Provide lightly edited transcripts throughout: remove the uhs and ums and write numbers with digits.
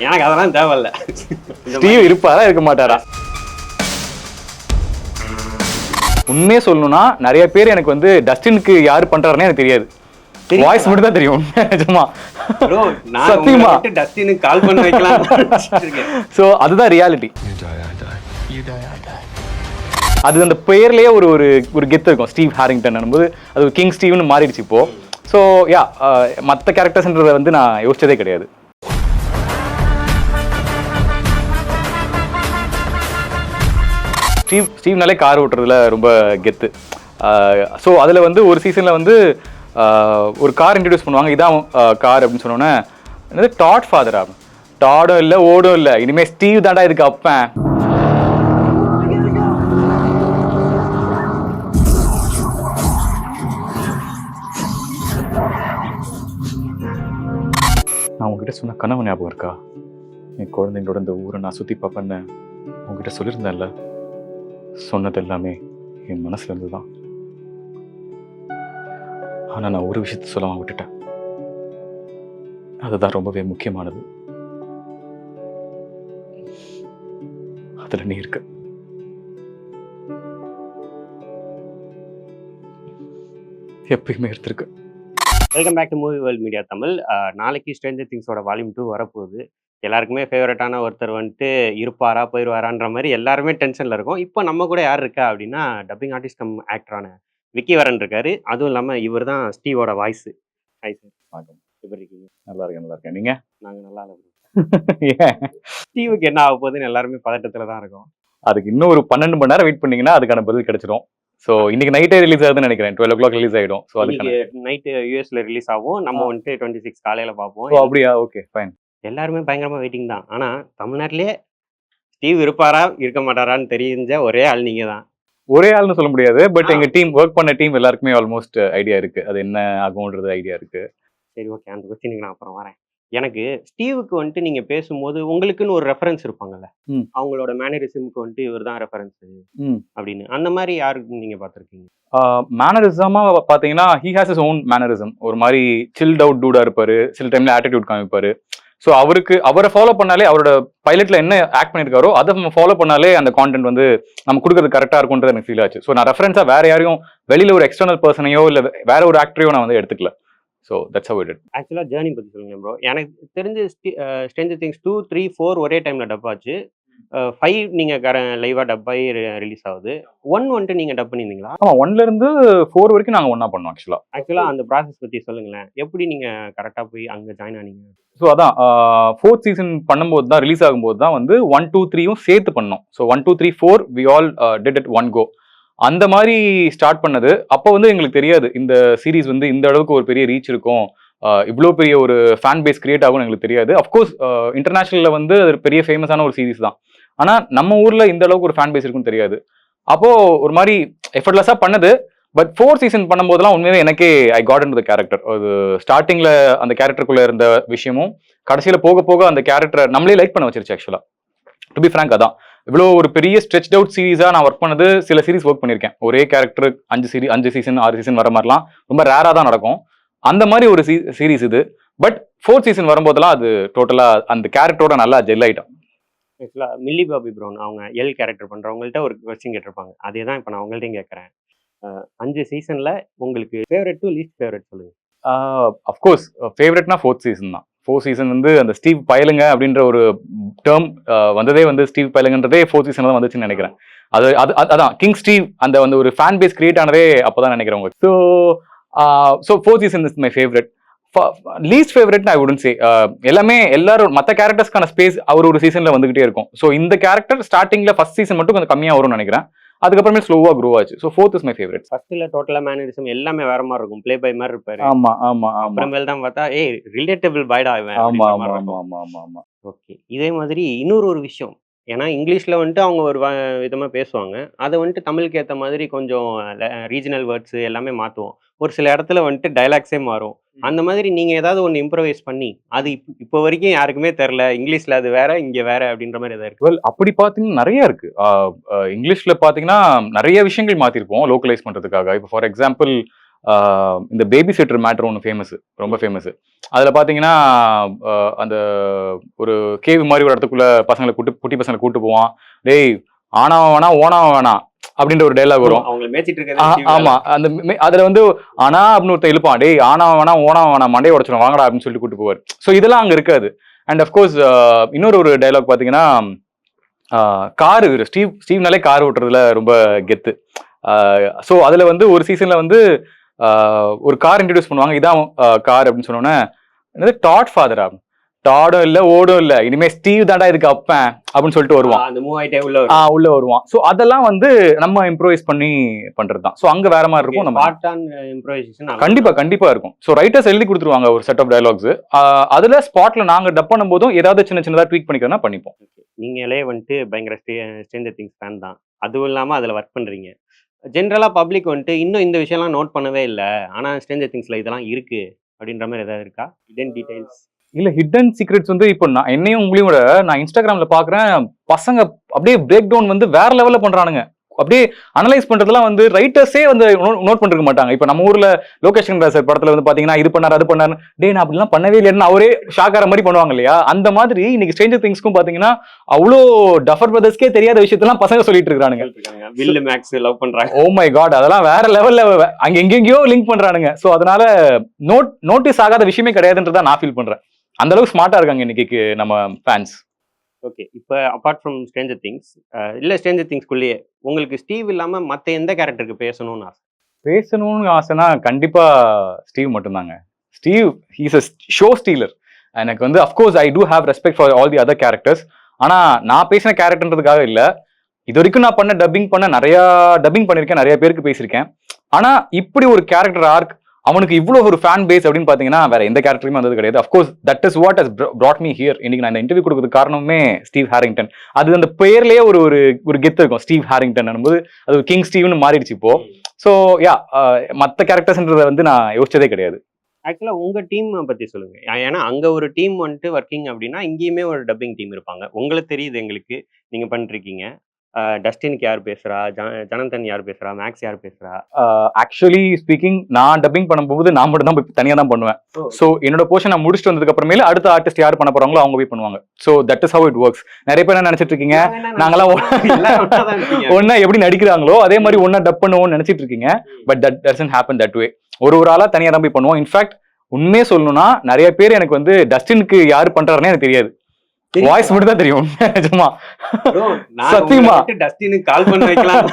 எனக்கு அதெல்லாம் தேவையில்ல. ஸ்டீவ் இருப்பாரா இருக்க மாட்டாரா? உண்மையே சொல்லணும்னா நிறைய பேர் எனக்கு வந்து டஸ்டினுக்கு யாரு பண்றாருன்னு எனக்கு தெரியாது. வாய்ஸ் மட்டும் தான் தெரியும். நிஜமா சத்தியமா டஸ்டினுக்கு கால் பண்ண வைக்கலாம். சோ அதுதான் ரியாலிட்டி. அது அந்த பெயர்லயே ஒரு ஒரு ஒரு கெத்து இருக்கும். ஸ்டீவ் ஹாரிங்டன் போது அது கிங் ஸ்டீவ்னு மாறிடுச்சு இப்போ. ஸோ யா மற்ற கேரக்டர்ஸ்ன்றதை வந்து நான் யோசிச்சதே கிடையாது. ஸ்டீவ்னாலே கார் ஓட்டுறதுல ரொம்ப கெத்து. ஸோ அதில் வந்து ஒரு சீசனில் வந்து ஒரு கார் இன்ட்ரடியூஸ் பண்ணுவாங்க. இதான் கார் அப்படின்னு சொன்னோன்னே என்னது டாட் ஃபாதர் ஆகும். டாடும் இல்லை ஓடும் இல்லை, இனிமேல் ஸ்டீவ் தாண்டா இதுக்கு அப்பேன். நான் உங்ககிட்ட சொன்ன கனவு ஞாபகம் இருக்கா? என் குழந்தைங்களோட இந்த ஊரை நான் சுற்றி பார்ப்பேன்னு உங்ககிட்ட சொல்லியிருந்தேன்ல. சொன்னது எல்லாமே என் மனசுல இருந்து தான். ஆனா நான் ஒரு விஷயத்த சொல்லாம விட்டுட்டேன். அதுதான் ரொம்பவே முக்கியமானது. அதுல நீ இருக்க. எப்பயுமே எடுத்திருக்க. Welcome back to movie world media Tamil. நாளைக்கு ஸ்ட்ரேஞ்சர் திங்ஸோட வால்யூம் 2 வரப்போகுது. எல்லாருக்குமே ஃபேவரட்டான ஒருத்தர் வந்துட்டு இருப்பாரா போயிடுவாரான்ற மாதிரி எல்லாருமே டென்ஷனில் இருக்கும். இப்போ நம்ம கூட யார் இருக்கா அப்படின்னா டப்பிங் ஆர்டிஸ்ட் கம் ஆக்டரான விக்கி வரன் இருக்காரு. அதுவும் இல்லாமல் இவர் தான் ஸ்டீவோட வாய்ஸ். Hi sir. வணக்கம். எப்படி இருக்கீங்க? நல்லா இருக்கேன். நீங்க? நாங்கள் நல்லா இருக்கோம். ஸ்டீவுக்கு என்ன ஆக போகுதுன்னு எல்லாருமே பதட்டத்தில் தான் இருக்கோம். அதுக்கு இன்னும் ஒரு 12 மணி நேரம் வெயிட் பண்ணீங்கன்னா அதுக்கான பதில் கிடைச்சிடும். ஸோ இன்னைக்கு நைட்டே ரிலீஸ் ஆகுதுன்னு நினைக்கிறேன். 12 o'clock ரிலீஸ் ஆகிடும். ஸோ அதுக்கு நைட்டு யூஎஸ்ல ரிலீஸ் ஆகும். நம்ம வந்துட்டு 26 காலையில் பார்ப்போம். அப்படியா? Okay fine. எல்லாருமே பயங்கரமாக வெயிட்டிங் தான். ஆனால் தமிழ்நாட்டிலே ஸ்டீவ் இருப்பாரா இருக்க மாட்டாரான்னு தெரிஞ்ச ஒரே ஆள் நீங்கள் தான். ஒரே ஆள்னு சொல்ல முடியாது. பட் எங்க டீம் ஒர்க் பண்ண டீம் எல்லாருக்குமே ஆல்மோஸ்ட் ஐடியா இருக்கு. அது என்ன ஆகும்ன்றது ஐடியா இருக்கு. சரி, ஓகே. அந்த கொஸ்டினுக்கு நான் அப்புறம் வரேன். எனக்கு ஸ்டீவுக்கு வந்துட்டு நீங்க பேசும்போது உங்களுக்குன்னு ஒரு ரெஃபரன்ஸ் இருப்பாங்கல்ல. அவங்களோட மேனரிசமுக்கு வந்துட்டு இவர் தான் ரெஃபரன்ஸ் அப்படின்னு. அந்த மாதிரி யாருக்கு நீங்க பார்த்துருக்கீங்க? மேனரிசமா பாத்தீங்கன்னா he has his own mannerism. ஒரு மாதிரி சில்ட் அவுட் டூடா இருப்பாரு. சில டைம்ல ஆட்டிடியூட் காமிப்பாரு. ஸோ அவரை ஃபாலோ பண்ணாலே, அவரோட பைலட்ல என்ன ஆக்ட் பண்ணியிருக்காரோ அதை நம்ம ஃபாலோ பண்ணாலே அந்த கான்டென்ட் வந்து நம்ம கொடுக்கறது கரெக்டாக இருக்கும்ன்றது எனக்கு ஃபீல் ஆச்சு. ஸோ நான் ரெஃபரன்ஸா வேற யாரையும் வெளியில ஒரு எக்ஸ்டர்னல் பர்சனையோ இல்லை வேற ஒரு ஆக்டரையோ நான் வந்து எடுத்துக்கல. So that's how it is. ஆக்சுவலாக ஜேர்னி பற்றி சொல்லுங்க ப்ரோ. எனக்கு தெரிஞ்சு ஸ்ட்ரேஞ்சர் திங்ஸ் 2, 3, 4 ஒரே டைம்ல டப் ஆச்சு. 5 நீங்க லைவா டப் ஆகி ரிலீஸ் ஆகுது. 1 வந்துட்டு நீங்க டப் பண்ணிருந்தீங்களா? ஆமா, 1ல இருந்து 4 வரைக்கும் நாங்க ஒண்ணா பண்ணோம். ஆக்சுவலா அந்த ப்ராசஸ் பத்தி சொல்லுங்களேன். எப்படி நீங்க கரெக்டா போய் அங்க ஜாயின் ஆனீங்க? ஸோ அதான் 4th சீசன் பண்ணும்போது தான், ரிலீஸ் ஆகும்போது தான் வந்து 1, 2, 3யும் சேர்த்து பண்ணோம். So 1, 2, 3, 4 we all did it one go. அந்த மாதிரி ஸ்டார்ட் பண்ணது. அப்போ வந்து எங்களுக்கு தெரியாது இந்த சீரீஸ் வந்து இந்த அளவுக்கு ஒரு பெரிய ரீச் இருக்கும், இவ்வளோ பெரிய ஒரு ஃபேன் பேஸ் கிரியேட் ஆகும்னு எங்களுக்கு தெரியாது. அஃப்கோர்ஸ் இன்டர்நேஷனல்ல வந்து அது பெரிய ஃபேமஸான ஒரு சீரீஸ் தான். ஆனா நம்ம ஊர்ல இந்த அளவுக்கு ஒரு ஃபேன் பேஸ் இருக்குன்னு தெரியாது. அப்போ ஒரு மாதிரி எஃபர்ட்லெஸ்ஸா பண்ணது. பட் 4th சீசன் பண்ணும்போதெல்லாம் உண்மையிலே எனக்கே I got into the character. அது ஸ்டார்டிங்ல அந்த கேரக்டருக்குள்ள இருந்த விஷயமும் கடைசியில போக போக அந்த கேரக்டரை நம்மளே லைக் பண்ண வச்சிருச்சு. ஆக்சுவலா டு பி ஃப்ராங்க் அதான் இவ்வளோ ஒரு பெரிய ஸ்ட்ரெச் அவுட் சீரீஸா நான் ஒர்க் பண்ணது. சில சீரீஸ் ஒர்க் பண்ணியிருக்கேன். ஒரே கேரக்டர் 5 சீசன் 6 சீசன் வர மாதிரிலாம் ரொம்ப ரேரா தான் நடக்கும். அந்த மாதிரி ஒரு சீரீஸ் இது. பட் 4th சீசன் வரும்போதெல்லாம் அது டோட்டலா அந்த கேரக்டரோட நல்லா ஜெல் ஆயிட்டோம். ஆக்சுவலாக மில்லி பாபி ப்ரௌன் அவங்க எல் கேரக்டர் பண்ணுறவங்கள்ட்ட ஒரு கொஸ்டின் கேட்டிருப்பாங்க. அதே தான் இப்போ நான் உங்கள்கிட்டையும் கேட்குறேன். 5 சீசன்ல உங்களுக்கு ஃபேவரட் டு லீஸ்ட் ஃபேவரட் சொல்லுங்க. அஃப்கோர்ஸ் ஃபேவரட்னா 4th சீசன் தான். 4th சீசன் வந்து அந்த ஸ்டீவ் பைலுங்க அப்படின்ற ஒரு டேர்ம் வந்ததே வந்து ஸ்டீவ் பைலுங்கன்றதே 4th சீசன் தான் வந்துச்சுன்னு நினைக்கிறேன். அதான் கிங் ஸ்டீவ் அந்த வந்து ஒரு ஃபேன் பேஸ் கிரியேட் ஆனதே அப்போதான் நினைக்கிறேன் உங்களுக்கு. So 4th season is my favourite. Least favourite I wouldn't say. எல்லாரும் மற்ற கேரக்டர்ஸ்க்கான ஸ்பேஸ் ஒரு சீசன்ல வந்துகிட்டே இருக்கும். ஸோ இந்த கேரக்டர் ஸ்டார்டிங்ல ஃபர்ஸ்ட் சீசன் மட்டும் கொஞ்சம் கம்மியா வரும்னு நினைக்கிறேன். அதுக்கப்புறமே ஸ்லோவா க்ரோ ஆச்சு. So 4th is my favourite. ஃபர்ஸ்ட்ல டோட்டலா மேனரிசம் எல்லாமே வேற மாதிரி இருக்கும். ப்ளே பை மாதிரி இருப்பாரு. ஆமா ஆமா ஆமா. அப்புறமேல் தான் பார்த்தா ரிலேட்டபிள் பைடா இவன். ஆமா ஆமா ஆமா ஆமா ஆமா. ஓகே. இதே மாதிரி இன்னொரு விஷயம், ஏன்னா இங்கிலீஷ்ல வந்துட்டு அவங்க ஒரு விதமா பேசுவாங்க. அதை வந்துட்டு தமிழுக்கு ஏற்ற மாதிரி கொஞ்சம் ரீஜனல் வேர்ட்ஸ் எல்லாமே மாற்றுவோம். ஒரு சில இடத்துல வந்துட்டு டைலாக்ஸே மாறும். அந்த மாதிரி நீங்க ஏதாவது ஒன்று இம்ப்ரவைஸ் பண்ணி அது இப்போ வரைக்கும் யாருக்குமே தெரில, இங்கிலீஷ்ல அது வேற இங்க வேற அப்படின்ற மாதிரி ஏதாவது இருக்கு? வெல், அப்படி பார்த்தீங்கன்னா நிறைய இருக்கு. இங்கிலீஷ்ல பார்த்தீங்கன்னா நிறைய விஷயங்கள் மாற்றிருப்போம் லோக்கலைஸ் பண்றதுக்காக. இப்போ ஃபார் எக்ஸாம்பிள் இந்த பேபி சிட்டர் மேட்டர் ஒன்று ஃபேமஸ், ரொம்ப ஃபேமஸ். அதில் பார்த்தீங்கன்னா அந்த ஒரு கேவ் மாதிரி ஒரு இடத்துக்குள்ள பசங்களை குட்டி பசங்களை கூட்டு போவான். டேய் ஆனாவன் வேணாம் ஓனாவன் வேணாம் அப்படின்ற ஒரு டைலாக் வரும். ஆமா, அந்த அதுல வந்து ஆனா அப்படின்னு ஒருத்தன் எழுப்பான், டேய் ஆனாவன் வேணாம் ஓனாவன் வேணாம் மண்டையை உடச்சிடும் வாங்கடா அப்படின்னு சொல்லிட்டு கூட்டு போவார். ஸோ இதெல்லாம் அங்கே இருக்காது. அண்ட் அஃப்கோர்ஸ் இன்னொரு ஒரு டைலாக் பார்த்தீங்கன்னா காரு, ஸ்டீவ்னாலே கார் ஓட்டுறதுல ரொம்ப கெத்து. ஸோ அதுல வந்து ஒரு சீசன்ல வந்து ஒரு கார் இன்ட்ரடியூஸ் பண்ணுவாங்க, இதான் கார் அப்படின்னு சொன்னோன்னே என்னது டாட் ஃபாதரா, டாடும் இல்ல ஓடும் இல்ல, இனிமே ஸ்டீவ் தாண்டா இதுக்கு அப்பேன் அப்படின்னு சொல்லிட்டு வருவான், உள்ள வருவான். சோ அதெல்லாம் வந்து நம்ம இம்ப்ரோவைஸ் பண்ணி பண்றதுதான். சோ அங்க வேற மாதிரி இருக்கும், நம்ம கண்டிப்பா இருக்கும். சோ ரைட்டர்ஸ் எழுதி கொடுத்துருவாங்க ஒரு செட் ஆஃப் டயலாக்ஸ், அதுல ஸ்பாட்ல நாங்க டப் பண்ணும் போதும் ஏதாவது சின்னதா ட்வீட் பண்ணிக்கிறதா பண்ணிப்போம். நீங்களே வந்துட்டு பயங்கர ஸ்ட்ரேஞ்சர் திங்ஸ் ஃபேன் தான், அதுவும் இல்லாம அதுல ஒர்க் பண்றீங்க. ஜென்ரலா பப்ளிக் வந்துட்டு இன்னும் இந்த விஷயம்லாம் நோட் பண்ணவே இல்லை, ஆனா ஸ்ட்ரேஞ்சர் திங்ஸ்ல இதெல்லாம் இருக்கு அப்படின்ற மாதிரி ஏதாவது இருக்கா, ஹிடன் டீடைல்ஸ்? இல்ல ஹிடன் சீக்ரெட்ஸ் வந்து இப்போ நான் என்னையும் உங்களையும் விட நான் இன்ஸ்டாகிராம்ல பாக்குறேன், பசங்க அப்படியே பிரேக் டவுன் வந்து வேற லெவல்ல பண்றானுங்க. அப்படியே அனலைஸ் பண்றதுலாம் வந்து ரைட்டர்ஸே வந்து நோட் பண்ணிருக்க மாட்டாங்க. இப்ப நம்ம ஊர்ல லோகேஷ் சார் படத்துல வந்து பாத்தீங்கன்னா இது பண்ணாரு அது பண்ணாரு, டே நான் அப்படிலாம் பண்ணவே இல்லைன்னு அவரே ஷாக்கார மாதிரி பண்ணுவாங்க இல்லையா, அந்த மாதிரி இன்னைக்கு ஸ்ட்ரேஞ்சர் திங்ஸ்க்கும் பாத்தீங்கன்னா அவ்வளோ டஃபர் பிரதர்ஸ்க்கே தெரியாத விஷயத்தெல்லாம் பசங்க சொல்லிட்டு இருக்கானுங்க. வில் மேக்ஸ் லவ் பண்றாங்க, ஓ மை காட், அதெல்லாம் வேற லெவல்ல அங்க எங்கெங்கயோ லிங்க் பண்றானுங்க. சோ அதனால நோட்டீஸ் ஆகாத விஷயமே கிடையாதுன்றதா நான் ஃபீல் பண்றேன். அந்த அளவுக்கு ஸ்மார்ட்டா இருக்காங்க இன்னைக்கு நம்ம ஃபேன்ஸ். ஓகே, இப்போ அப்பார்ட் ஃப்ரம் ஸ்ட்ரேஞ்சர் திங்ஸ், இல்லை ஸ்ட்ரேஞ்சர் திங்ஸ்குள்ளேயே உங்களுக்கு ஸ்டீவ் இல்லாமல் மற்ற எந்த கேரக்டருக்கு பேசணும்னு ஆசைனா கண்டிப்பா ஸ்டீவ் மட்டும்தாங்க. Steve he's a show stealer. எனக்கு வந்து of course I do have respect for all the other characters. ஆனா நான் பேசின கேரக்டர்ன்றதுக்காக இல்லை, இது வரைக்கும் நான் நிறைய டப்பிங் பண்ணியிருக்கேன், நிறைய பேருக்கு பேசியிருக்கேன். ஆனா இப்படி ஒரு கேரக்டர் ஆர்க், அவனுக்கு இவ்வளவு ஒரு ஃபேன் பேஸ் அப்படின்னு பாத்தீங்கன்னா வேற எந்த கேரக்டருமே வந்தது கிடையாது. Of course that is what has brought me here. இன்னைக்கு நான் இந்த இன்டர்வியூ கொடுக்கறதுக்கு காரணமே ஸ்டீவ் ஹாரிங்டன். அது அந்த பெயர்லயே ஒரு கெத்து இருக்கும், ஸ்டீவ் ஹாரிங்டன் போது அது ஒரு கிங் ஸ்டீவ்னு மாறிடுச்சு இப்போ. ஸோ யா, மற்ற கேரக்டர்ஸ்ன்றதை வந்து நான் யோசிச்சதே கிடையாது. ஆக்சுவலா உங்க டீம் பத்தி சொல்லுங்க. ஏன்னா அங்க ஒரு டீம் வந்துட்டு ஒர்க்கிங் அப்படின்னா இங்கேயுமே ஒரு டப்பிங் டீம் இருப்பாங்க. உங்களுக்கு தெரியுது, எங்களுக்கு நீங்க பண்ணிருக்கீங்க. டஸ்டினுக்கு யார் பேசுறா, ஜனந்தன் யார் பேசுறா, மேக்ஸ் யார் பேசுறா? ஆக்சுவலி ஸ்பீக்கிங் நான் டப்பிங் பண்ணும்போது நான் மட்டும் தான் தனியா தான் பண்ணுவேன். ஸோ என்னோட போர்ஷன் நான் முடிச்சுட்டு வந்ததுக்கு அப்புறமேல அடுத்த ஆர்டிஸ்ட் யார் பண்ண போறாங்களோ அவங்க போய் பண்ணுவாங்க. So that is how it works. நிறைய பேர் என்ன நினைச்சிட்டு இருக்கீங்க, நாங்கெல்லாம் ஒன்னா எப்படி நடிக்கிறாங்களோ அதே மாதிரி ஒன்னா டப் பண்ணுவோம்னு நினைச்சிட்டு இருக்கீங்க. But that doesn't happen that way. ஒரு ஆளா தனியா தான் போய் பண்ணுவோம். இன்ஃபேக்ட் உண்மையே சொல்லணும்னா நிறைய பேர் எனக்கு வந்து டஸ்டினுக்கு யாரு பண்றாருன்னு எனக்கு தெரியாது, வாய்ஸ் மட்டும் தான் தெரியும். நிஜமா சத்தியமா டஸ்டினுக்கு கால் பண்ண வைக்கலாம்.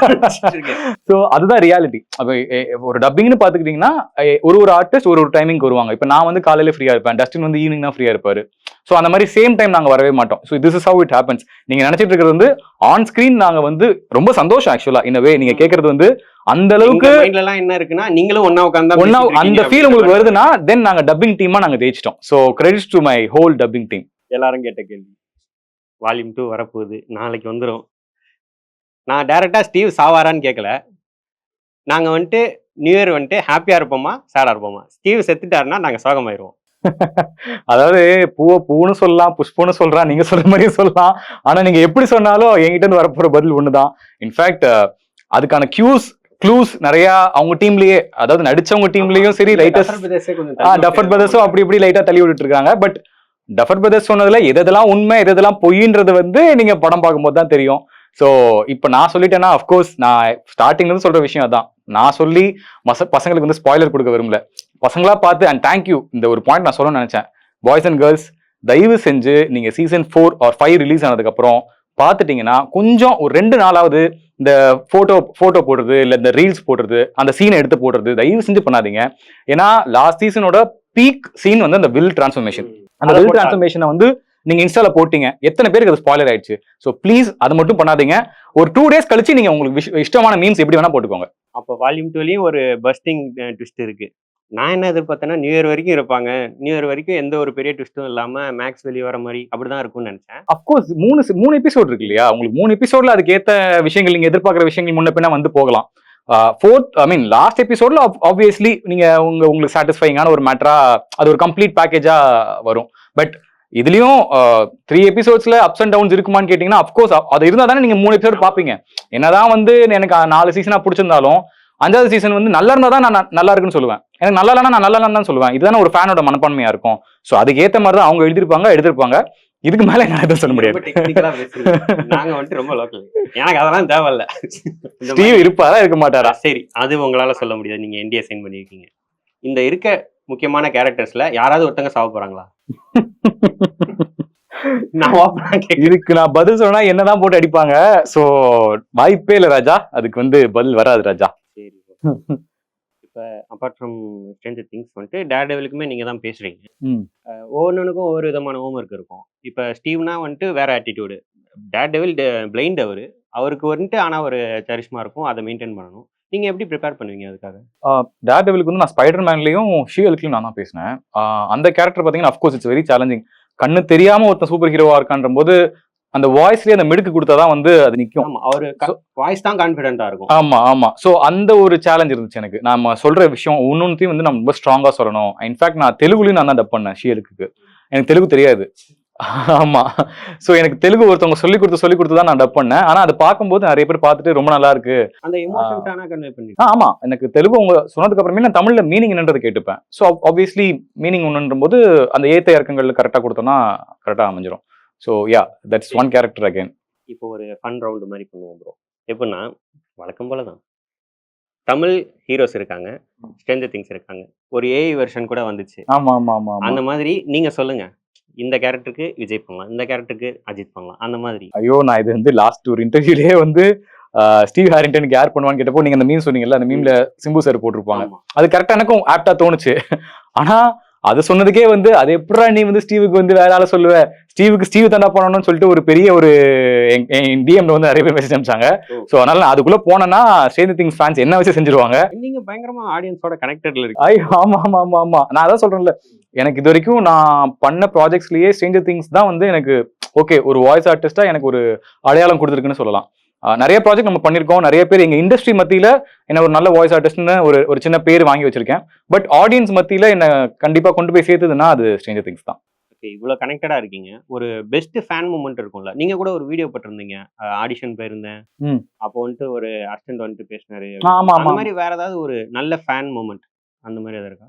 சோ அதுதான் ரியாலிட்டி. அப்ப ஒரு டப்பிங்னு பாத்துக்கிட்டீங்கன்னா ஒரு ஆர்டிஸ்ட் ஒரு டைமிங் வருவாங்க. இப்ப நான் வந்து காலையில ஃப்ரீயா இருப்பேன், டஸ்டின் வந்து ஈவினிங் தான் ஃப்ரீயா இருப்பாரு. சோ அந்த மாதிரி சேம் டைம் நாங்க வரவே மாட்டோம். So this is how it happens. நீங்க நினைச்சிட்டு இருக்கிறது வந்து ஆன் ஸ்கிரீன் நாங்க வந்து ரொம்ப சந்தோஷம். ஆக்சுவலா இந்த வே நீங்க கேக்குறது வந்து அந்த அளவுக்கு என்ன இருக்குன்னா நீங்களும் ஒன்னா உட்கார்ந்தா அந்த ஃபீல் உங்களுக்கு வருதுன்னா தென் நாங்க டப்பிங் டீமா நாங்க ஜெயிச்சிட்டோம். So credits to my whole dubbing team. எல்லாரும் கேட்ட கேள்வி, வால்யூம் 2 வரப்போகுது, நாளைக்கு வந்துடும். நான் டைரக்டா ஸ்டீவ் சாவாரான்னு கேட்கல. நாங்க வந்துட்டு நியூ இயர் வந்துட்டு ஹாப்பியா இருப்போமா சேடா இருப்போமா? ஸ்டீவ் செத்துட்டாருன்னா நாங்க சோகமாயிருவோம். அதாவது பூன்னு சொல்லலாம், புஷ்பன்னு சொல்றான், நீங்க சொல்ற மாதிரியும் சொல்லலாம். ஆனா நீங்க எப்படி சொன்னாலும் என்கிட்ட இருந்து வரப்போற பதில் ஒண்ணுதான். இன்ஃபேக்ட் அதுக்கான க்ளூஸ் நிறைய அவங்க டீம்லயே, அதாவது நடிச்சவங்க டீம்லயும் சரி, ரைட்டர்ஸ் டஃபர் பிரதர்ஸும் அப்படி இப்படி லைட்டா தள்ளி விட்டுட்டு இருக்காங்க. பட் டஃபர் பிரதர்ஸ் சொன்னதுல எதெல்லாம் உண்மை எதெல்லாம் பொய்ன்றது வந்து நீங்க படம் பார்க்கும்போது தான் தெரியும். ஸோ இப்போ நான் சொல்லிட்டேன்னா அஃப்கோர்ஸ் நான் ஸ்டார்டிங்ல இருந்து சொல்ற விஷயம் அதான். நான் சொல்லி பசங்களுக்கு வந்து ஸ்பாய்லர் கொடுக்க விரும்பல. பசங்களா பார்த்து, அண்ட் தேங்க்யூ, இந்த ஒரு பாயிண்ட் நான் சொல்லணும்னு நினைச்சேன். பாய்ஸ் அண்ட் கேர்ள்ஸ், தயவு செஞ்சு நீங்க சீசன் 4 or 5 ரிலீஸ் ஆனதுக்கு அப்புறம் பார்த்துட்டீங்கன்னா கொஞ்சம் ஒரு 2 நாளாவது இந்த போட்டோ போடுறது இல்ல இந்த ரீல்ஸ் போடுறது, அந்த சீனை எடுத்து போடுறது தயவு செஞ்சு பண்ணாதீங்க. ஏன்னா லாஸ்ட் சீசனோட பீக் சீன் வந்து அந்த வில் டிரான்ஸ்ஃபர்மேஷன். அந்த வில் டிரான்ஸ்ஃபர்மேஷனை வந்து நீங்க இன்ஸ்டால போட்டீங்க, எத்தனை பேருக்கு அது ஸ்பாய்லர் ஆயிடுச்சு. ஸோ ப்ளீஸ் அது மட்டும் பண்ணாதீங்க. ஒரு 2 days கழிச்சு நீங்க உங்களுக்கு இஷ்டமான மீம்ஸ் எப்படி வேணா போட்டுக்கோங்க. அப்போ வால்யூம் 2லயும் ஒரு பஸ்டிங் ட்விஸ்ட் இருக்கு. நான் என்ன எதிர்பார்த்தேன்னா நியூ இயர் வரைக்கும் இருப்பாங்க, நியூ இயர் வரைக்கும் எந்த ஒரு பெரிய ட்விஸ்டும் இல்லாம மேக்ஸ் வெளியே வர மாதிரி அப்படிதான் இருக்கும்னு நினைச்சேன். அப்கோர்ஸ் 3 எபிசோட் இருக்கு இல்லையா, உங்களுக்கு 3 எபிசோட்ல அதுக்கு ஏத்த விஷயங்கள் நீங்க எதிர்பார்க்குற விஷயங்கள் முன்ன பின்ன வந்து போகலாம். லாஸ்ட் எபிசோட்ல ஆப்வியஸ்லி நீங்க உங்களுக்கு சாட்டிஸ்ஃபைங்கான ஒரு மேட்டரா அது ஒரு கம்ப்ளீட் பேக்கேஜா வரும். பட் இதுலயும் 3 எபிசோட்ஸ்ல அப்ஸ் அண்ட் டவுன்ஸ் இருக்குமான்னு கேட்டீங்கன்னா அப்கோர்ஸ் அது இருந்தா தானே நீங்க 3 எபிசோட் பாப்பீங்க. என்னதான் வந்து எனக்கு 4 சீசனா பிடிச்சிருந்தாலும் 5வது சீசன் வந்து நல்லா இருந்தா தான் நான் நல்லா இருக்குன்னு சொல்லுவேன். எனக்கு நல்லா இல்லைன்னா நான் நல்லா இல்லைன்னு தான் சொல்லுவேன். இதுதானே ஒரு ஃபேனோட மனப்பான்மையா இருக்கும். ஸோ அதுக்கு ஏத்த மாதிரி தான் அவங்க எடுத்திருப்பாங்க. இதுக்கு மேல என்னால எதுவும் சொல்ல முடியாது. ரொம்ப டெக்னிக்கலா பேசுறீங்க. நாங்க வந்துட்டு ரொம்ப லோக்கல். எனக்கு அதெல்லாம் தேவையில்ல. இந்த ஸ்டீவ் மாதிரி இருப்பாரா இருக்க மாட்டாரா? சரி, அது உங்களால சொல்ல முடியாது. நீங்க என்டிஏ சைன் பண்ணியிருக்கீங்க. இந்த இருக்க முக்கியமான கேரக்டர்ஸ்ல யாராவது ஒருத்தங்க சாவ போறாங்களா? நான் ஓப்பனா கேட்கிறேன். இதுக்கு நான் பதில் சொன்னா என்னதான் போட்டு அடிப்பாங்க. சோ வாய்ப்பே இல்ல ராஜா. அதுக்கு வந்து பதில் வராது ராஜா. சரி. இப்ப அபார்ட் ஃப்ரம் ஸ்ட்ரேஞ்சர் திங்ஸ் வந்துட்டு டேர்டெவிலுக்குமே நீங்க தான் பேசுறீங்க. ம். ஒவ்வொன்னுக்கும் ஒவ்வொரு விதமான ஹோம்வொர்க் இருக்கும். இப்ப ஸ்டீவ்னா வந்துட்டு வேற ஆட்டிடியூடு. டேர்டெவில் பிளைண்ட் அவரு. அவருக்கு வந்துட்டு ஆனா ஒரு சரிஸ்மா இருக்கும். அத மெயின்டெயின் பண்ணணும். நீங்க எப்படி பிரிப்பேர் பண்ணுவீங்க அதுக்காக? டேர்டெவிலுக்கு வந்து நான் ஸ்பைடர் மேன்லயும் ஷீஹல்க்லயும் நான் தான் பேசினேன். அந்த கேரக்டர் பாத்தீங்கன்னா அஃப்கோர்ஸ் இட்ஸ் வெரி சேலஞ்சிங். கண்ணு தெரியாம ஒருத்தன் சூப்பர் ஹீரோவா இருக்கான்ற போது அந்த வாய்ஸ்லயே அந்த மிடுக்கு கொடுத்தாதான் வந்து அது நிக்கும். ஆமா. அவரு வாய்ஸ் தான் கான்ஃபிடென்ட்டா இருக்கும். ஆமா. சோ அந்த ஒரு சேலஞ்ச் இருந்துச்சு எனக்கு. நாம சொல்ற விஷயம் ஒன்னொன்னுத்தையும் வந்து நம்ம ரொம்ப ஸ்ட்ராங்கா சொல்லணும். இன்ஃபேக்ட் நான் தெலுங்குலயும் நான் தான் டப் பண்ணேன் ஷீஹல்க்கு. எனக்கு தெலுங்கு தெரியாது. ஆமா. சோ எனக்கு தெலுங்கு ஒருத்தவங்க சொல்லி கொடுத்து தான் நான் டப் பண்ணேன். ஆனா அதை பார்க்கும்போது நிறைய பேர் பார்த்துட்டு ரொம்ப நல்லா இருக்கு. அந்த எமோஷன்ஸ் ஆனா கன்வே பண்ணி. ஆமா. எனக்கு தெலுங்கு அவங்க சொன்னதுக்கு அப்புறமே நான் தமிழ்ல மீனிங் என்னன்றதை கேட்டுப்பேன். சோ ஆப்வியஸ்லி மீனிங் ஒன்னுன்ற போது அந்த ஏத்த இறக்கங்கள் கரெக்டா கொடுத்தோம்னா கரெக்டா அமைஞ்சிரும். So yeah that's one character again. இப்போ ஒரு ஃபன் ரவுண்ட் மாதிரி பண்ணுவோம் ப்ரோ. எப்படின்னா வழக்கம் போல தான். தமிழ் ஹீரோஸ் இருக்காங்க. ஸ்ட்ரேஞ்சர் திங்ஸ் இருக்காங்க. ஒரு ஏஐ வெர்ஷன் கூட வந்துச்சு. ஆமா. அந்த மாதிரி நீங்க சொல்லுங்க. இந்த கேரக்டருக்கு விஜய் பண்ணலாம். இந்த கேரக்டருக்கு அஜித் பண்ணலாம். அந்த மாதிரி. ஐயோ நான் இது வந்து லாஸ்ட் ஒரு இன்டர்வியூலயே வந்து ஸ்டீவ் ஹாரிங்டனுக்கு யார் பண்ணுவான்னு கேட்டப்போ நீங்க அந்த மீம் சொன்னீங்கல்ல, அந்த மீம்ல சிம்பு சார் போட்டிருப்பாங்க. ஆமா. அது கரெக்டா எனக்கும் ஆப்டா தோணுச்சு. ஆனா அது சொன்னதுக்கே வந்து அது எப்படா நீ வந்து ஸ்டீவுக்கு வந்து வேற ஆள சொல்லுவ, ஸ்டீவ் தாண்டா பண்ணணும்னு சொல்லிட்டு ஒரு பெரிய ஒரு டிஎம்ல வந்து நிறைய பேர் மெசேஜ் அனுப்பிச்சாங்க. சோ அதனால நான் அதுக்குள்ள போனேன்னா ஸ்ட்ரேஞ்சர் திங்ஸ் ஃபேன்ஸ் என்ன வச்சு செஞ்சிருவாங்க. நீங்க பயங்கரமா ஆடியன்ஸோட கனெக்டட்ல இருக்கு. ஐயோ ஆமா. நான் அதான் சொல்றேன்ல, எனக்கு இது வரைக்கும் நான் பண்ண ப்ராஜெக்ட்ஸ்லயே ஸ்ட்ரேஞ்சர் திங்ஸ் தான் வந்து எனக்கு ஓகே ஒரு வாய்ஸ் ஆர்டிஸ்டா எனக்கு ஒரு அடையாளம் கொடுத்துருக்குன்னு சொல்லலாம். நிறைய ப்ராஜெக்ட் நம்ம பண்ணிருக்கோம். நிறைய பேர் எங்க இண்டஸ்ட்ரி மத்தியில என்ன ஒரு நல்ல வாய்ஸ் ஆர்டிஸ்ட்னு ஒரு சின்ன பேர் வாங்கி வச்சிருக்கேன். பட் ஆடியன்ஸ் மத்தியில என்ன கண்டிப்பா கொண்டு போய் சேர்த்ததுன்னா அது ஸ்ட்ரேஞ்சர் திங்ஸ் தான். ஓகே, இவ்வளவு கனெக்டடா இருக்கீங்க. ஒரு பெஸ்ட் ஃபேன் மூமெண்ட் இருக்கும்ல. நீங்க கூட ஒரு வீடியோ போட்டிருந்தீங்க. ஆடிஷன் போயிருந்தேன். அப்போ வந்துட்டு ஒரு அசிஸ்டன்ட் வந்துட்டு பேசினாரு. அந்த மாதிரி வேற ஏதாவது ஒரு நல்ல ஃபேன் மூமெண்ட் அந்த மாதிரி ஏதாவது இருக்கா?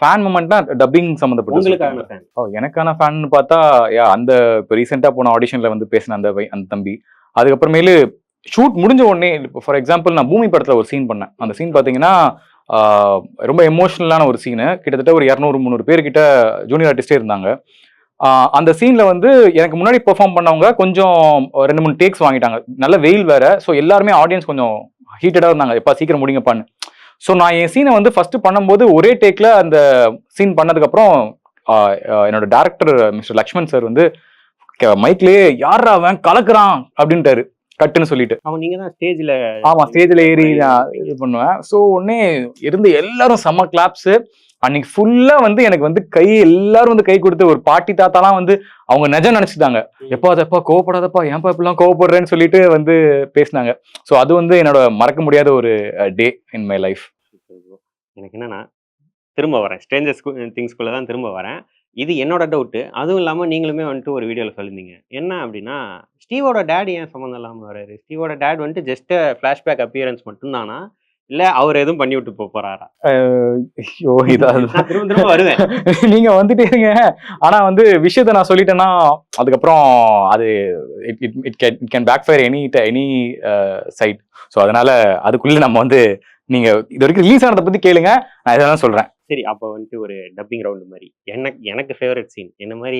ஃபேன் மூமெண்ட்னா டப்பிங் சம்பந்தப்பட்ட உங்களுக்கான ஃபேன். எனக்கான ஃபேன் பார்த்தா அந்த இப்போ ரீசெண்டா போன ஆடிஷன்ல வந்து பேசின அந்த தம்பி. அதுக்கப்புறமேலு ஷூட் முடிஞ்ச உடனே ஃபார் எக்ஸாம்பிள் நான் பூமி படத்துல ஒரு சீன் பண்ணேன். அந்த சீன் பாத்தீங்கன்னா ரொம்ப எமோஷனலான ஒரு சீனு. கிட்டத்தட்ட ஒரு 200-300 பேர் கிட்ட ஜூனியர் ஆர்டிஸ்டே இருந்தாங்க. அந்த சீன்ல வந்து எனக்கு முன்னாடி பெர்ஃபார்ம் பண்ணவங்க கொஞ்சம் 2-3 டேக்ஸ் வாங்கிட்டாங்க. நல்ல வெயில் வேற. ஸோ எல்லாருமே ஆடியன்ஸ் கொஞ்சம் ஹீட்டடா இருந்தாங்க. எப்பா சீக்கிரம் முடிங்கப்பான்னு. ஸோ நான் என் சீனை வந்து ஃபர்ஸ்ட் பண்ணும்போது ஒரே டேக்ல அந்த சீன் பண்ணதுக்கு அப்புறம் என்னோட டைரக்டர் மிஸ்டர் லக்ஷ்மண் சார் வந்து மைக்லயே யாரா அவன் கலக்குறான் அப்படின்ட்டாரு கட்டுன்னு சொல்லிட்டு. நீங்க தான் ஸ்டேஜ்ல. ஆமா ஸ்டேஜ்ல ஏறி நான் இது பண்ணுவேன். ஸோ உடனே இருந்து எல்லாரும் செம்ம கிளாப்ஸ். அன்னைக்கு ஃபுல்லா வந்து எனக்கு வந்து எல்லாரும் வந்து கை கொடுத்து ஒரு பாட்டி தாத்தாலாம் வந்து அவங்க நிஜம் நினைச்சுட்டாங்க. எப்பா அதப்பா கோவப்படாதப்பா ஏன்பா இப்பெல்லாம் கோவப்படுறேன்னு சொல்லிட்டு வந்து பேசினாங்க. ஸோ அது வந்து என்னோட மறக்க முடியாத ஒரு டே இன் மை லைஃப். எனக்கு என்னன்னா திரும்ப வரேன். ஸ்ட்ரேஞ்சர் திங்ஸ்குள்ள தான் திரும்ப வரேன். இது என்னோட டவுட்டு. அதுவும் இல்லாம நீங்களுமே வந்துட்டு ஒரு வீடியோல சொல்லியிருந்தீங்க. என்ன அப்படின்னா, ஸ்டீவோட டாட் ஏன் சம்மந்தம் இல்லாம வராரு? ஸ்டீவோட டாட் வந்துட்டு ஜஸ்ட் ஃபிளாஷ்பேக் அப்பியரன்ஸ் மட்டும் தானா? இல்ல அவர் எதுவும் பண்ணி விட்டு போறாரா? ஐயோ இதாவது நான் திரும்ப திரும்ப வருவேன். நீங்க வந்துட்டே இருங்க. ஆனா வந்து விஷயத்த நான் சொல்லிட்டேன்னா அதுக்கப்புறம் அது it can backfire any side. So அதனால அதுக்குள்ள நம்ம வந்து நீங்க இது வரைக்கும் ரிலீஸ் ஆனதை பத்தி கேளுங்க. நான் இதெல்லாம் சொல்றேன். சரி, அப்போ வந்துட்டு ஒரு டப்பிங் ரவுண்ட் மாதிரி. எனக்கு ஃபேவரட் சீன். என்ன மாதிரி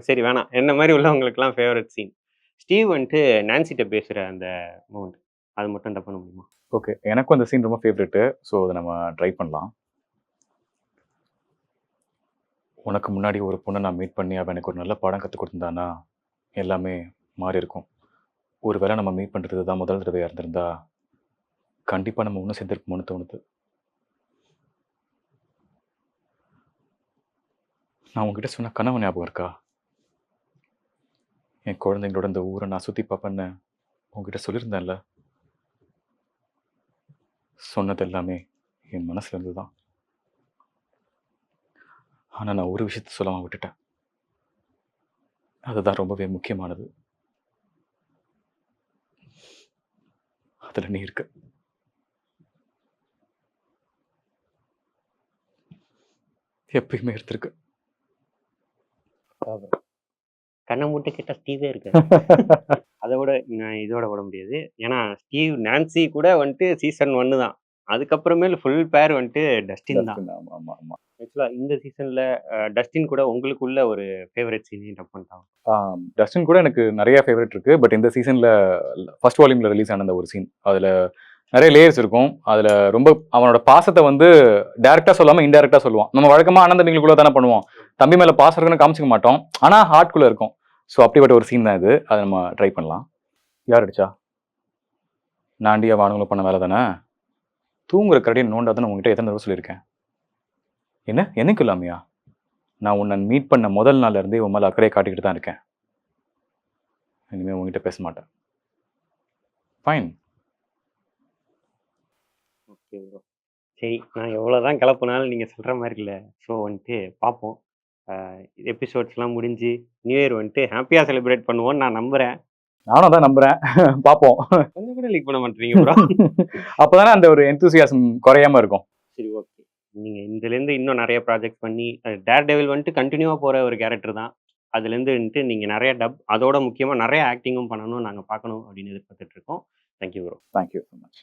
சரி வேணாம். என்ன மாதிரி உள்ளவங்களுக்குலாம் ஃபேவரட் சீன். ஸ்டீவ் வந்துட்டு நான்சிட்ட பேசுற அந்த மூமெண்ட். அது மட்டும் டப் பண்ண முடியுமா? ஓகே. எனக்கும் அந்த சீன் ரொம்ப ஃபேவரட். ஸோ அதை நம்ம ட்ரை பண்ணலாம். உனக்கு முன்னாடி ஒரு பொண்ணை நான் மீட் பண்ணி அவன் எனக்கு ஒரு நல்ல பாடம் கற்றுக் கொடுத்துருந்தானா எல்லாமே மாறி இருக்கும். ஒருவேளை நம்ம மீட் பண்ணுறது தான் முதல் தடவையாக இருந்திருந்தா கண்டிப்பாக நம்ம ஒன்றும் சேர்ந்துருப்போம்னு தோணுது. நான் உங்ககிட்ட சொன்ன கனவு ஞாபகம் இருக்கா? என் குழந்தைங்களோட இந்த ஊரை நான் சுற்றி பார்ப்பேன்னு உங்ககிட்ட சொல்லியிருந்தேன்ல. சொன்னது எல்லாமே என் மனசுல இருந்து தான். ஆனால் நான் ஒரு விஷயத்த சொல்லாம விட்டுட்டேன். அதுதான் ரொம்பவே முக்கியமானது. அதில் நீ இருக்க. எப்பயுமே எடுத்திருக்கு. கண்ண மூட்டு கேட்டா ஸ்டீவே இருக்காரு. அத விட நான் இதோட விட முடியாது. ஏன்னா ஸ்டீவ், நான்சி கூட வந்துட்டு சீசன் 1 தான். அதுக்கப்புறமேல் ஃபுல் பேர் வந்துட்டு டஸ்டின் தான். டஸ்டின். ஆமா, ஆமா, ஆமா. ஆக்சுவலா இந்த சீசன்ல டஸ்டின் கூட உங்களுக்குள்ள ஒரு ஃபேவரைட் சீன் டப் பண்ணிட்டாங்க. டஸ்டின் கூட எனக்கு நிறைய ஃபேவரட் இருக்கு. பட் இந்த சீசன்ல ஃபர்ஸ்ட் வால்யூம்ல ரிலீஸ் ஆன அந்த ஒரு சீன், அதுல நிறைய லேயர்ஸ் இருக்கும். அதுல ரொம்ப அவனோட பாசத்தை வந்து டைரக்டா சொல்லாம இன்டைரக்டா சொல்லுவான். நம்ம வழக்கமா அண்ணன் தம்பிகளுக்குள்ள தானே பண்ணுவோம். தம்பி மேல பாசம் இருக்குன்னு காமிச்சிக்க மாட்டோம். ஆனா ஹார்ட்குள்ள இருக்கும். ஸோ அப்படிப்பட்ட ஒரு சீன் தான் இது. அதை நம்ம ட்ரை பண்ணலாம். யார் அடிச்சா? நாண்டியா வானுங்களும் பண்ண வேலை தானே. தூங்குற கரடியை நோண்டாதான் உங்ககிட்ட எத்தனை தடவை சொல்லியிருக்கேன். என்ன என்னைக்கு இல்லாமையா? நான் உன்னை மீட் பண்ண முதல் நாள்ல இருந்தே உன் மேல அக்கறையை காட்டிக்கிட்டு தான் இருக்கேன். இனிமே உங்ககிட்ட பேச மாட்டேன். ஃபைன். Okay bro. சரி, நான் எவ்வளோதான் கிளப்புனாலும் நீங்க சொல்ற மாதிரி இல்ல. ஸோ வந்துட்டு பார்ப்போம். எபிசோட்ஸ்லாம் முடிஞ்சு நியூ இயர் வந்துட்டு ஹாப்பியா செலிப்ரேட் பண்ணுவோம்னு நான் நம்புறேன். நானும் தான் நம்புறேன். பார்ப்போம். கொஞ்சம் கூட லீக் பண்ண மாட்டீங்க ப்ரோ. அப்பதானே அந்த ஒரு எந்தூசியாசம் குறையாம இருக்கும். சரி, ஓகே. நீங்க இதுலேருந்து இன்னும் நிறைய ப்ராஜெக்ட் பண்ணி டேர் டெவில் வந்துட்டு கண்டினியூவா போற ஒரு கேரக்டர் தான். அதுலேருந்து வந்துட்டு நீங்க நிறைய அதோட முக்கியமா நிறைய ஆக்டிங்கும் பண்ணணும், நாங்க பார்க்கணும் அப்படின்னு எதிர்பார்த்துட்டு இருக்கோம். Thank you bro. Thank you so much.